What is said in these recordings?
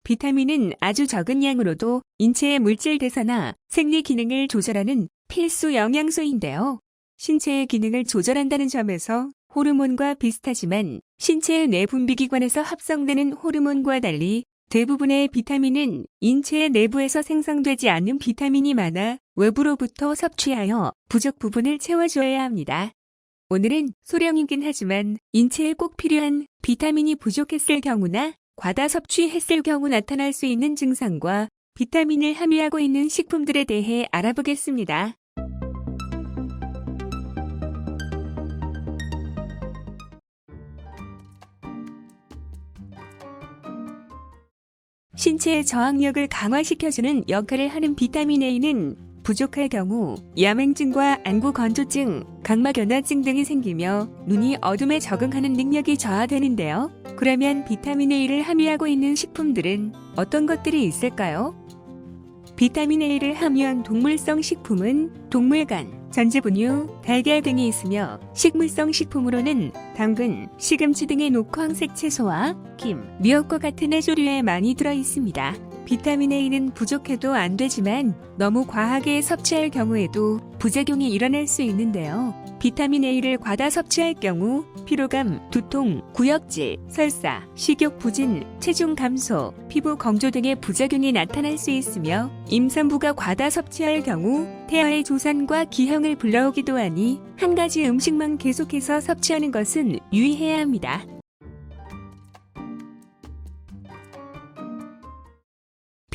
비타민은 아주 적은 양으로도 인체의 물질 대사나 생리 기능을 조절하는 필수 영양소인데요. 신체의 기능을 조절한다는 점에서 호르몬과 비슷하지만 신체의 뇌분비기관에서 합성되는 호르몬과 달리 대부분의 비타민은 인체의 내부에서 생성되지 않는 비타민이 많아 외부로부터 섭취하여 부족 부분을 채워줘야 합니다. 오늘은 소량이긴 하지만 인체에 꼭 필요한 비타민이 부족했을 경우나 과다 섭취했을 경우 나타날 수 있는 증상과 비타민을 함유하고 있는 식품들에 대해 알아보겠습니다. 신체의 저항력을 강화시켜주는 역할을 하는 비타민 A는 부족할 경우 야맹증과 안구건조증, 각막연화증 등이 생기며 눈이 어둠에 적응하는 능력이 저하되는데요. 그러면 비타민 A를 함유하고 있는 식품들은 어떤 것들이 있을까요? 비타민 A를 함유한 동물성 식품은 동물간, 전지분유, 달걀 등이 있으며 식물성 식품으로는 당근, 시금치 등의 녹황색 채소와 김, 미역과 같은 해조류에 많이 들어 있습니다. 비타민 A는 부족해도 안 되지만 너무 과하게 섭취할 경우에도 부작용이 일어날 수 있는데요. 비타민 A를 과다 섭취할 경우 피로감, 두통, 구역질, 설사, 식욕 부진, 체중 감소, 피부 건조 등의 부작용이 나타날 수 있으며 임산부가 과다 섭취할 경우 태아의 조산과 기형을 불러오기도 하니 한 가지 음식만 계속해서 섭취하는 것은 유의해야 합니다.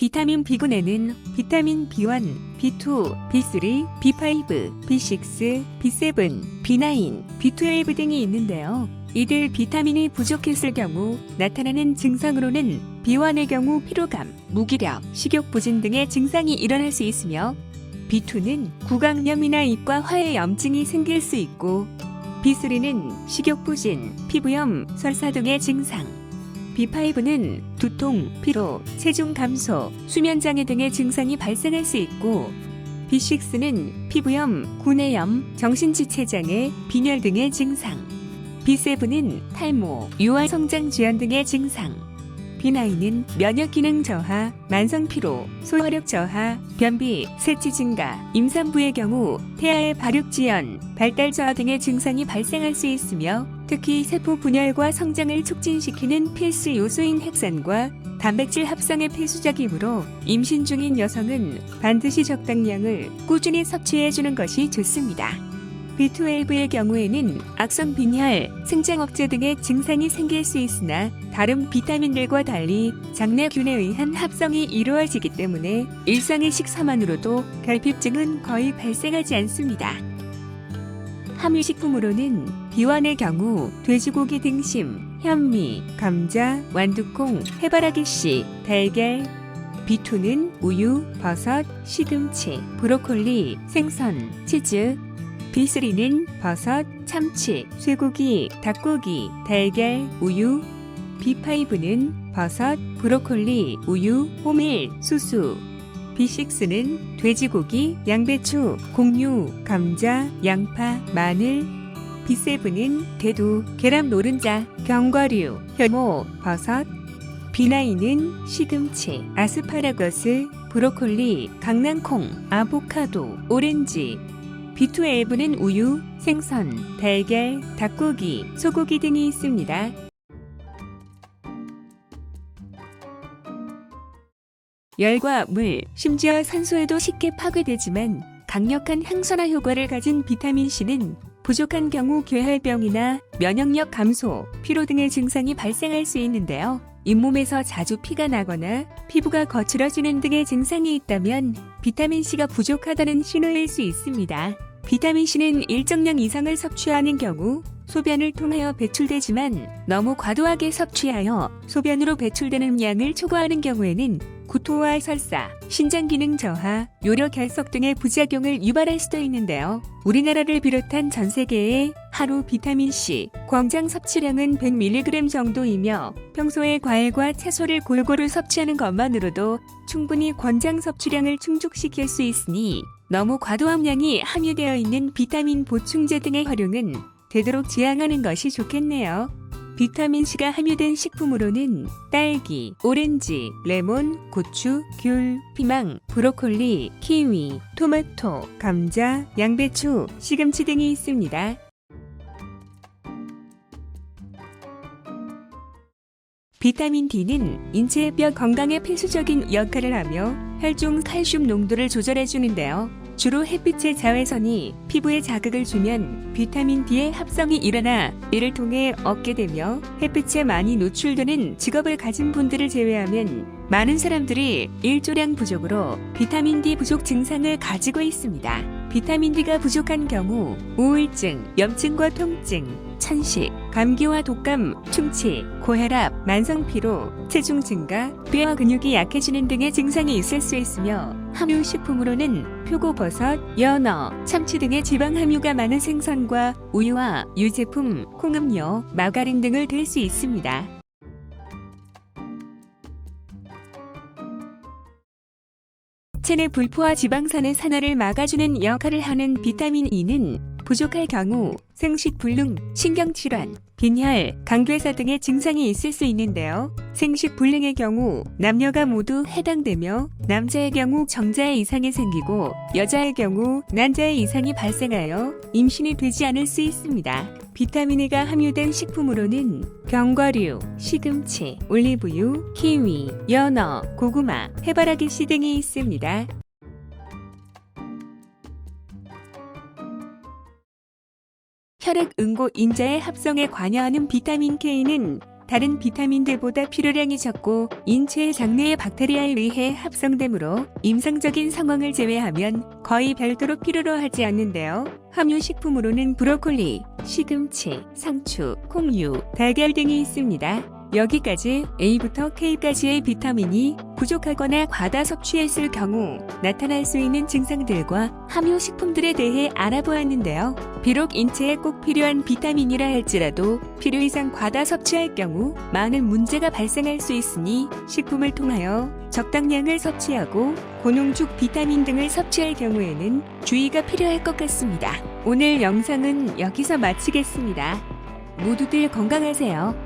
비타민 B군에는 비타민 B1, B2, B3, B5, B6, B7, B9, B12 등이 있는데요. 이들 비타민이 부족했을 경우 나타나는 증상으로는 B1의 경우 피로감, 무기력, 식욕 부진 등의 증상이 일어날 수 있으며 B2는 구강염이나 입과 화에 염증이 생길 수 있고 B3는 식욕 부진, 피부염, 설사 등의 증상, B5는 두통, 피로, 체중 감소, 수면장애 등의 증상이 발생할 수 있고 B6는 피부염, 구내염, 정신지체장애, 빈혈 등의 증상, B7는 탈모, 유아 성장 지연 등의 증상, B9는 면역기능 저하, 만성피로, 소화력 저하, 변비, 세치 증가, 임산부의 경우 태아의 발육 지연, 발달 저하 등의 증상이 발생할 수 있으며 특히 세포 분열과 성장을 촉진시키는 필수 요소인 핵산과 단백질 합성의 필수적이므로 임신 중인 여성은 반드시 적당량을 꾸준히 섭취해주는 것이 좋습니다. B12의 경우에는 악성 빈혈, 승장 억제 등의 증상이 생길 수 있으나 다른 비타민들과 달리 장내균에 의한 합성이 이루어지기 때문에 일상의 식사만으로도 결핍증은 거의 발생하지 않습니다. 함유식품으로는 B1의 경우 돼지고기 등심, 현미, 감자, 완두콩, 해바라기씨, 달걀, B2는 우유, 버섯, 시금치, 브로콜리, 생선, 치즈, B3는 버섯, 참치, 쇠고기, 닭고기, 달걀, 우유, B5는 버섯, 브로콜리, 우유, 호밀, 수수, B6는 돼지고기, 양배추, 곡류, 감자, 양파, 마늘, B7는 대두, 계란 노른자, 견과류, 현모, 버섯, B9는 시금치, 아스파라거스, 브로콜리, 강낭콩, 아보카도, 오렌지, B12는 우유, 생선, 달걀, 닭고기, 소고기 등이 있습니다. 열과 물, 심지어 산소에도 쉽게 파괴되지만 강력한 항산화 효과를 가진 비타민C는 부족한 경우 괴혈병이나 면역력 감소, 피로 등의 증상이 발생할 수 있는데요. 잇몸에서 자주 피가 나거나 피부가 거칠어지는 등의 증상이 있다면 비타민C가 부족하다는 신호일 수 있습니다. 비타민C는 일정량 이상을 섭취하는 경우 소변을 통하여 배출되지만 너무 과도하게 섭취하여 소변으로 배출되는 양을 초과하는 경우에는 구토와 설사, 신장기능 저하, 요로 결석 등의 부작용을 유발할 수도 있는데요. 우리나라를 비롯한 전 세계의 하루 비타민C 권장 섭취량은 100mg 정도이며 평소에 과일과 채소를 골고루 섭취하는 것만으로도 충분히 권장 섭취량을 충족시킬 수 있으니 너무 과도한 양이 함유되어 있는 비타민 보충제 등의 활용은 되도록 지양하는 것이 좋겠네요. 비타민C가 함유된 식품으로는 딸기, 오렌지, 레몬, 고추, 귤, 피망, 브로콜리, 키위, 토마토, 감자, 양배추, 시금치 등이 있습니다. 비타민 D는 인체의 뼈 건강에 필수적인 역할을 하며 혈중 칼슘 농도를 조절해 주는데요. 주로 햇빛의 자외선이 피부에 자극을 주면 비타민 D의 합성이 일어나 이를 통해 얻게 되며 햇빛에 많이 노출되는 직업을 가진 분들을 제외하면 많은 사람들이 일조량 부족으로 비타민 D 부족 증상을 가지고 있습니다. 비타민 D가 부족한 경우 우울증, 염증과 통증, 천식, 감기와 독감, 충치, 고혈압, 만성피로, 체중 증가, 뼈와 근육이 약해지는 등의 증상이 있을 수 있으며 함유식품으로는 표고버섯, 연어, 참치 등의 지방 함유가 많은 생선과 우유와 유제품, 콩음료, 마가린 등을 들 수 있습니다. 체내 불포화 지방산의 산화를 막아주는 역할을 하는 비타민 E는 부족할 경우 생식불능, 신경질환, 빈혈, 강괴사 등의 증상이 있을 수 있는데요. 생식불능의 경우 남녀가 모두 해당되며 남자의 경우 정자의 이상이 생기고 여자의 경우 난자의 이상이 발생하여 임신이 되지 않을 수 있습니다. 비타민 E가 함유된 식품으로는 견과류, 시금치, 올리브유, 키위, 연어, 고구마, 해바라기 씨 등이 있습니다. 혈액 응고 인자의 합성에 관여하는 비타민 K는 다른 비타민들보다 필요량이 적고 인체의 장내의 박테리아에 의해 합성되므로 임상적인 상황을 제외하면 거의 별도로 필요로 하지 않는데요. 함유 식품으로는 브로콜리, 시금치, 상추, 콩류, 달걀 등이 있습니다. 여기까지 A부터 K까지의 비타민이 부족하거나 과다 섭취했을 경우 나타날 수 있는 증상들과 함유 식품들에 대해 알아보았는데요. 비록 인체에 꼭 필요한 비타민이라 할지라도 필요 이상 과다 섭취할 경우 많은 문제가 발생할 수 있으니 식품을 통하여 적당량을 섭취하고 고농축 비타민 등을 섭취할 경우에는 주의가 필요할 것 같습니다. 오늘 영상은 여기서 마치겠습니다. 모두들 건강하세요.